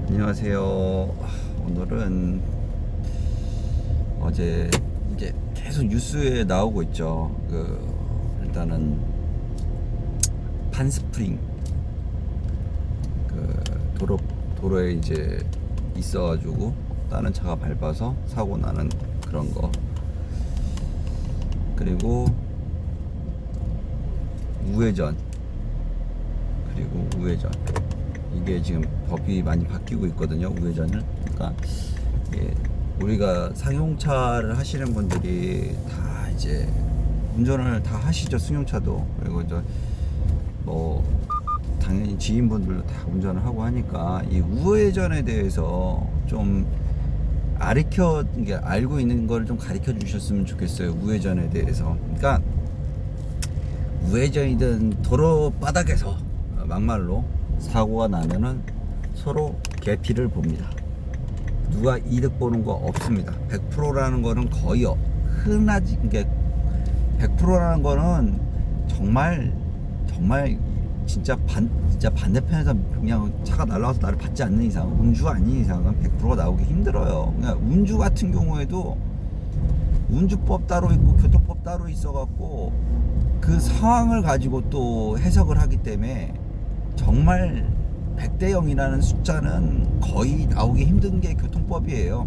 안녕하세요. 오늘은 어제 이제 계속 뉴스에 나오고 있죠. 일단은 판스프링 도로에 이제 있어가지고 다른 차가 밟아서 사고 나는 그런 거. 그리고 우회전. 이게 지금 법이 많이 바뀌고 있거든요. 우회전을. 그러니까 우리가 상용차를 하시는 분들이 다 이제 운전을 다 하시죠. 승용차도. 그리고 뭐 당연히 지인분들도 다 운전을 하고 하니까 이 우회전에 대해서 좀 알고 있는 걸 좀 가르쳐 주셨으면 좋겠어요. 우회전에 대해서. 그러니까 우회전이든 도로 바닥에서 막말로 사고가 나면은 서로 개피를 봅니다. 누가 이득 보는 거 없습니다. 100%라는 거는 거의 흔하지. 그러니까 100%라는 거는 정말 진짜 반대편에서 그냥 차가 날아와서 나를 받지 않는 이상, 운주가 아닌 이상은 100%가 나오기 힘들어요. 그러니까 운주 같은 경우에도 운주법 따로 있고 교통법 따로 있어갖고 그 상황을 가지고 또 해석을 하기 때문에 정말 100대 0이라는 숫자는 거의 나오기 힘든 게 교통법이에요.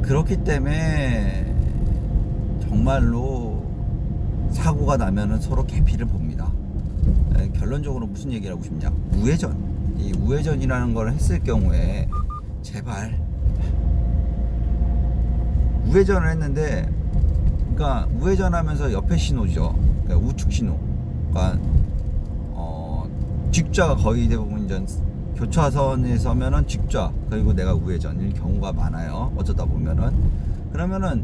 그렇기 때문에 정말로 사고가 나면은 서로 개피를 봅니다. 결론적으로 무슨 얘기를 하고 싶냐? 이 우회전이라는 걸 했을 경우에 제발 우회전을 했는데, 그러니까 우회전하면서 옆에 신호죠. 그러니까 우측 신호. 그러니까 직좌가 거의 대부분 이제 교차선에 서면은 직좌, 그리고 내가 우회전일 경우가 많아요. 어쩌다 보면은. 그러면은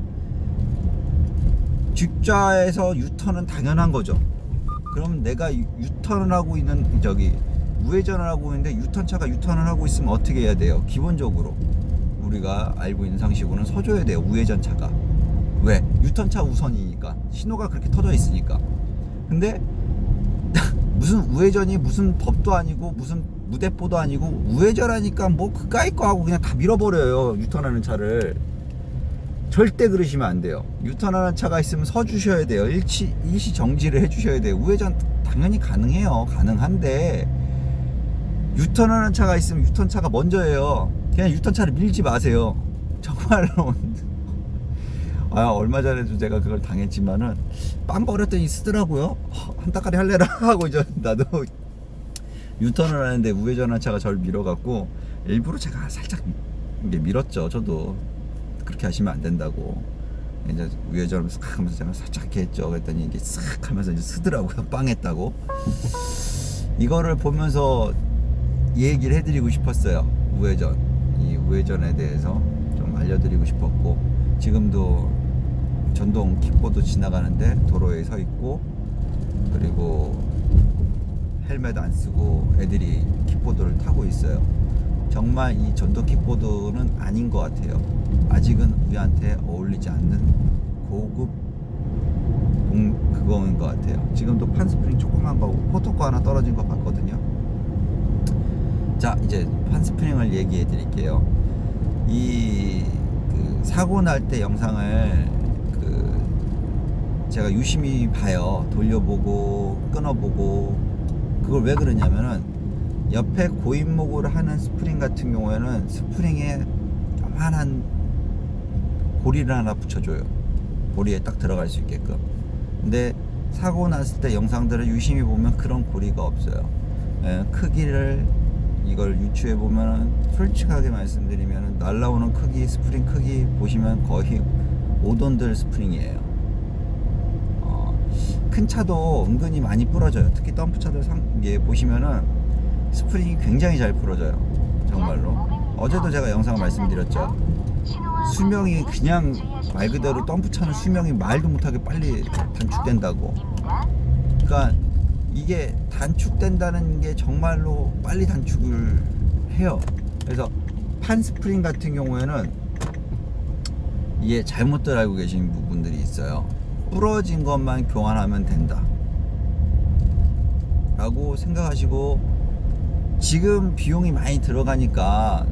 직좌에서 유턴은 당연한 거죠. 그럼 내가 유턴을 하고 있는 우회전을 하고 있는데 유턴차가 유턴을 하고 있으면 어떻게 해야 돼요? 기본적으로 우리가 알고 있는 상식으로는 서줘야 돼요. 우회전차가. 왜? 유턴차 우선이니까. 신호가 그렇게 터져 있으니까. 근데 무슨 우회전이 무슨 법도 아니고 무슨 무대뽀도 아니고 우회전하니까 뭐 그까이 거 하고 그냥 다 밀어버려요. 유턴하는 차를. 절대 그러시면 안 돼요. 유턴하는 차가 있으면 서주셔야 돼요. 일시 정지를 해주셔야 돼요. 우회전 당연히 가능해요. 가능한데 유턴하는 차가 있으면 유턴차가 먼저예요. 그냥 유턴차를 밀지 마세요. 정말로. 얼마 전에도 제가 그걸 당했지만은 빵 버렸더니 쓰더라고요. 한 따까리 할래라 하고 이제 나도 유턴을 하는데 우회전한 차가 저를 밀어갖고 일부러 제가 살짝 밀었죠. 저도 그렇게 하시면 안 된다고. 이제 우회전을 싹 하면서 제가 살짝 이렇게 했죠. 그랬더니 이게 싹 하면서 이제 쓰더라고요. 빵했다고. 이거를 보면서 얘기를 해드리고 싶었어요. 이 우회전에 대해서 좀 알려드리고 싶었고, 지금도 전동 킥보드 지나가는데 도로에 서 있고, 그리고 헬멧 안 쓰고 애들이 킥보드를 타고 있어요. 정말 이 전동 킥보드는 아닌 것 같아요. 아직은 우리한테 어울리지 않는 고급 그거인 것 같아요. 지금도 판스프링 조그만 거 포토코 하나 떨어진 거 봤거든요. 자, 이제 판스프링을 얘기해 드릴게요. 사고 날 때 영상을 제가 유심히 봐요. 돌려보고 끊어보고. 그걸 왜 그러냐면은 옆에 고인목으로 하는 스프링 같은 경우에는 스프링에 요만한 고리를 하나 붙여줘요. 고리에 딱 들어갈 수 있게끔. 근데 사고 났을 때 영상들을 유심히 보면 그런 고리가 없어요. 크기를 이걸 유추해 보면 솔직하게 말씀드리면 날라오는 크기, 스프링 크기 보시면 거의 5돈들 스프링이에요. 큰 차도 은근히 많이 부러져요. 특히 덤프차들 보시면은 스프링이 굉장히 잘 부러져요. 정말로. 어제도 제가 영상 말씀드렸죠. 수명이 그냥 말 그대로 덤프차는 수명이 말도 못하게 빨리 단축된다고. 그러니까 이게 단축된다는 게 정말로 빨리 단축을 해요. 그래서 판스프링 같은 경우에는 이게 잘못들 알고 계신 부분들이 있어요. 부러진 것만 교환하면 된다 라고 생각하시고 지금 비용이 많이 들어가니까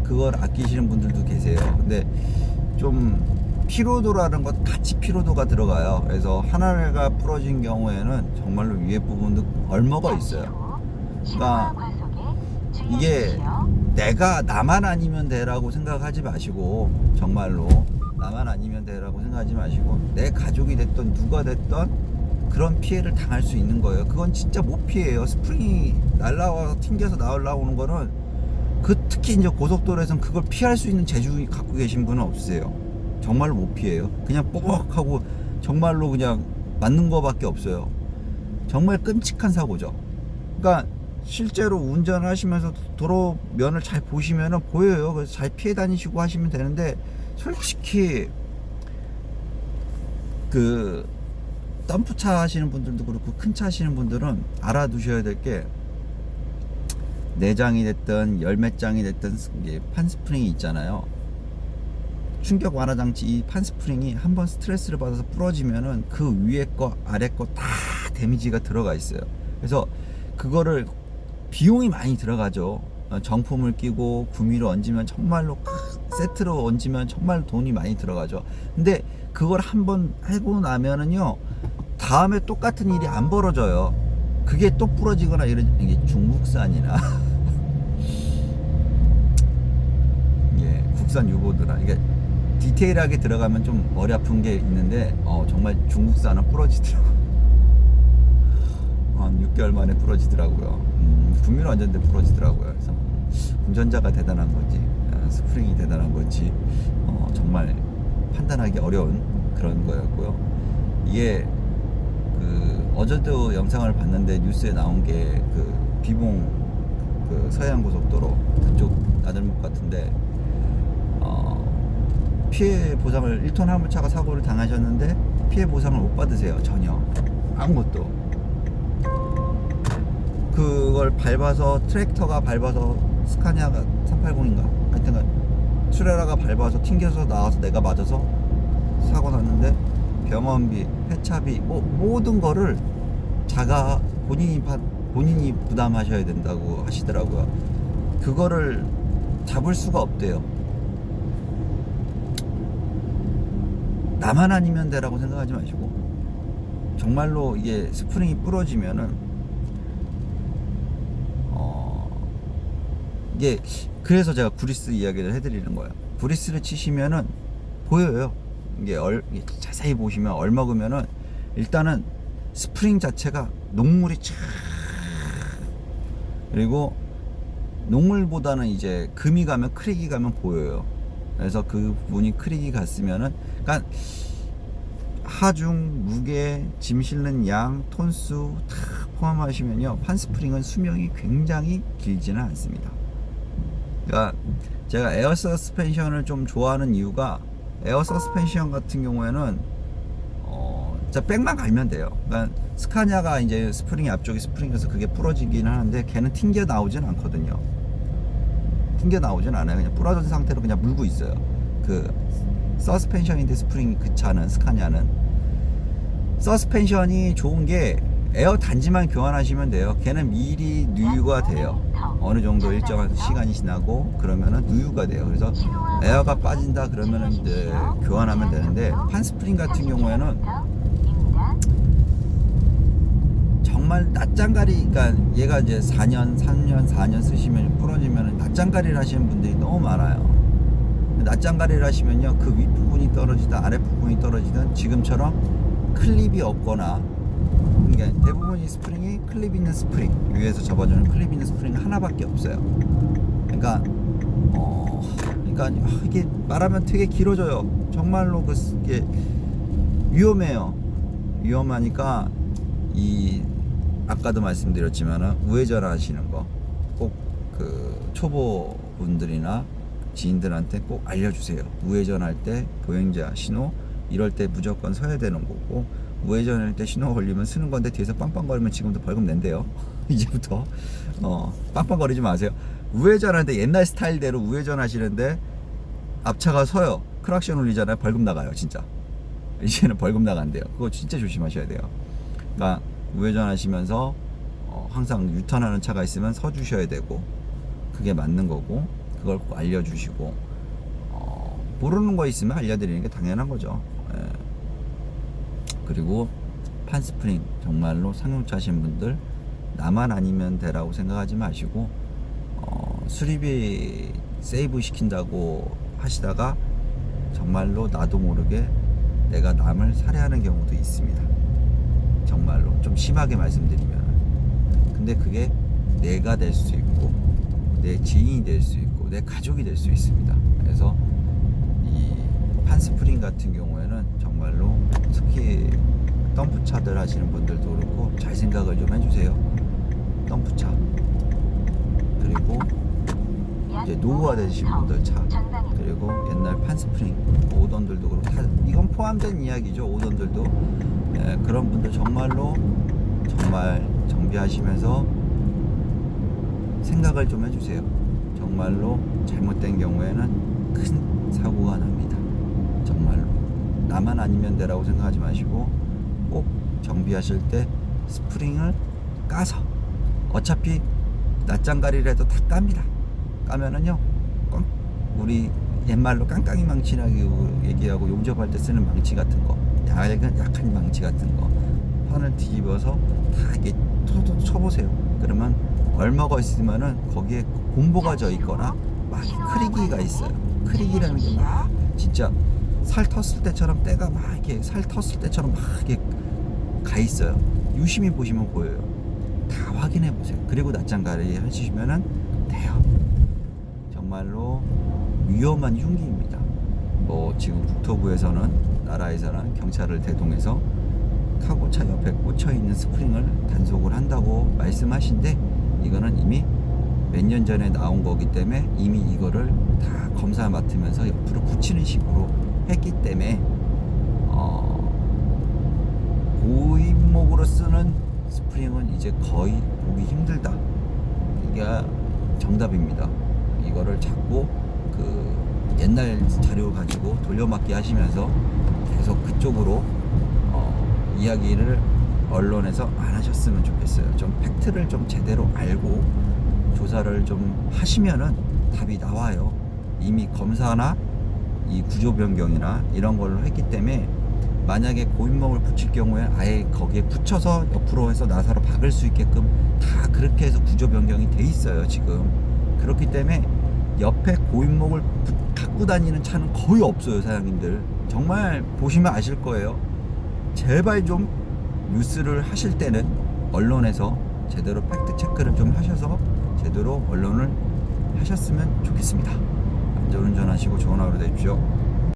그걸 아끼시는 분들도 계세요. 근데 좀 피로도라는 것 같이 피로도가 들어가요. 그래서 하나가 부러진 경우에는 정말로 위에 부분도 얼머가 있어요. 그러니까 이게 내가 나만 아니면 돼라고 생각하지 마시고, 정말로 나만 아니면 돼라고 생각하지 마시고, 내 가족이 됐던 누가 됐던 그런 피해를 당할 수 있는 거예요. 그건 진짜 못 피해요. 스프링이 날라와서 튕겨서 나오는 거는 특히 이제 고속도로에서는 그걸 피할 수 있는 재주 갖고 계신 분은 없으세요. 정말로 못 피해요. 그냥 뽀록하고 정말로 그냥 맞는 거밖에 없어요. 정말 끔찍한 사고죠. 그러니까 실제로 운전을 하시면서 도로면을 잘 보시면은 보여요. 그래서 잘 피해 다니시고 하시면 되는데, 솔직히 그 덤프차 하시는 분들도 그렇고 큰 차 하시는 분들은 알아두셔야 될 게, 내장이 됐든 열매장이 됐든 판스프링이 있잖아요. 충격 완화 장치 이 판스프링이 한번 스트레스를 받아서 부러지면은 그 위에 거 아래 거 다 데미지가 들어가 있어요. 그래서 그거를 비용이 많이 들어가죠. 정품을 끼고 구미로 얹으면 정말로 세트로 얹으면 정말 돈이 많이 들어가죠. 근데 그걸 한번 해보고 나면은요, 다음에 똑같은 일이 안 벌어져요. 그게 또 부러지거나 이게 중국산이나 예, 국산 유보드나 이게 디테일하게 들어가면 좀 머리 아픈 게 있는데, 정말 중국산은 부러지더라고요. 한 6개월 만에 부러지더라고요. 구미로 얹었는데 부러지더라고요. 그래서 운전자가 대단한 건지 스프링이 대단한 건지 정말 판단하기 어려운 그런 거였고요. 이게 어제도 영상을 봤는데 뉴스에 나온 게 비봉 서해안 고속도로 그쪽 나들목 같은데, 피해 보상을 1톤 화물차가 사고를 당하셨는데 피해 보상을 못 받으세요. 전혀 아무것도. 그걸 밟아서 트랙터가 밟아서 스카니아가 380인가 하여튼간 수레라가 밟아서 튕겨서 나와서 내가 맞아서 사고 났는데 병원비, 회차비 모든 거를 본인이 부담하셔야 된다고 하시더라고요. 그거를 잡을 수가 없대요. 나만 아니면 돼라고 생각하지 마시고, 정말로 이게 스프링이 부러지면은 이게, 그래서 제가 구리스 이야기를 해드리는 거예요. 구리스를 치시면은 보여요. 이게 자세히 보시면 얼먹으면은 일단은 스프링 자체가 녹물이 쫙, 그리고 녹물보다는 이제 금이 가면 크랙이 가면 보여요. 그래서 그 부분이 크랙이 갔으면은, 그러니까 하중, 무게, 짐 실는 양, 톤수 다 포함하시면요, 판스프링은 수명이 굉장히 길지는 않습니다. 그러니까 제가 에어 서스펜션을 좀 좋아하는 이유가, 에어 서스펜션 같은 경우에는 진짜 백만 갈면 돼요. 그러니까 스카니아가 이제 스프링이 앞쪽이 스프링에서 그게 부러지긴 하는데 걔는 튕겨 나오진 않거든요. 튕겨 나오진 않아요. 그냥 부러진 상태로 그냥 물고 있어요. 서스펜션인데 스프링이, 그 차는, 스카니아는 서스펜션이 좋은 게 에어 단지만 교환하시면 돼요. 걔는 미리 누유가 돼요. 어느 정도 일정한 시간이 지나고 그러면은 누유가 돼요. 그래서 에어가 빠진다 그러면은 이제 교환하면 되는데, 판스프링 같은 경우에는 정말 낯장가리, 그러니까 얘가 이제 4년 쓰시면 부러지면 낯장가리를 하시는 분들이 너무 많아요. 낯장가리를 하시면요, 그 윗부분이 떨어지든 아랫부분이 떨어지든 지금처럼 클립이 없거나, 그러니까 대부분 이 스프링이 클립 있는 스프링, 위에서 접어주는 클립 있는 스프링이 하나밖에 없어요. 그러니까 이게 말하면 되게 길어져요. 정말로 이게 위험해요. 위험하니까 아까도 말씀드렸지만은 우회전 하시는 거 꼭 초보분들이나 지인들한테 꼭 알려주세요. 우회전할 때 보행자 신호 이럴 때 무조건 서야 되는 거고, 우회전할 때 신호 걸리면 쓰는 건데 뒤에서 빵빵거리면 지금도 벌금 낸대요. 이제부터 빵빵거리지 마세요. 우회전할 때 옛날 스타일대로 우회전 하시는데 앞차가 서요. 크락션 울리잖아요. 벌금 나가요. 진짜 이제는 벌금 나간대요. 그거 진짜 조심하셔야 돼요. 그러니까 우회전 하시면서 항상 유턴하는 차가 있으면 서주셔야 되고 그게 맞는 거고 그걸 꼭 알려주시고 모르는 거 있으면 알려드리는 게 당연한 거죠. 예. 그리고 판스프링 정말로 상용차 하신 분들 나만 아니면 되라고 생각하지 마시고 수리비 세이브 시킨다고 하시다가 정말로 나도 모르게 내가 남을 살해하는 경우도 있습니다. 정말로 좀 심하게 말씀드리면 근데 그게 내가 될 수 있고 내 지인이 될 수 있고 내 가족이 될 수 있습니다. 그래서 이 판스프링 같은 경우에는 정말로 특히 덤프차들 하시는 분들도 그렇고 잘 생각을 좀 해주세요. 덤프차 그리고 이제 노후화 되신 분들 차 그리고 옛날 판스프링 오던들도 그렇고 다 이건 포함된 이야기죠. 오던들도 그런 분들 정말로 정말 정비하시면서 생각을 좀 해주세요. 정말로 잘못된 경우에는 큰 사고가 납니다. 정말로 나만 아니면 되라고 생각하지 마시고 꼭 정비하실 때 스프링을 까서 어차피 낱장가리라도 다 깝니다. 까면은요 우리 옛말로 깡깡이 망치라고 얘기하고 용접할 때 쓰는 망치 같은 거 약한 망치 같은 거 판을 뒤집어서 다 이렇게 쳐보세요. 그러면 얼마가 있으면은 거기에 곰보가 져 있거나 막 크리기가 있어요. 크리기라는 게 막 진짜 살 텄을 때처럼 때가 막 이렇게 살 텄을 때처럼 막 이렇게 가 있어요. 유심히 보시면 보여요. 다 확인해 보세요. 그리고 낱장가리 하시면은 돼요. 정말로 위험한 흉기입니다. 뭐 지금 국토부에서는 나라에서는 경찰을 대동해서 카고차 옆에 꽂혀 있는 스프링을 단속을 한다고 말씀하신데 이거는 이미 몇 년 전에 나온 거기 때문에 이미 이거를 다 검사 맡으면서 옆으로 붙이는 식으로 했기 때문에 고인목으로 쓰는 스프링은 이제 거의 보기 힘들다. 이게 정답입니다. 이거를 자꾸 그 옛날 자료 가지고 돌려막기 하시면서 계속 그쪽으로 이야기를 언론에서 안 하셨으면 좋겠어요. 좀 팩트를 좀 제대로 알고 조사를 좀 하시면은 답이 나와요. 이미 검사나 이 구조 변경이나 이런 걸로 했기 때문에 만약에 고인목을 붙일 경우에 아예 거기에 붙여서 옆으로 해서 나사로 박을 수 있게끔 다 그렇게 해서 구조 변경이 돼 있어요. 지금 그렇기 때문에 옆에 고인목을 갖고 다니는 차는 거의 없어요. 사장님들 정말 보시면 아실 거예요. 제발 좀 뉴스를 하실 때는 언론에서 제대로 팩트 체크를 좀 하셔서 제대로 언론을 하셨으면 좋겠습니다. 안전운전 하시고 좋은 하루 되십시오.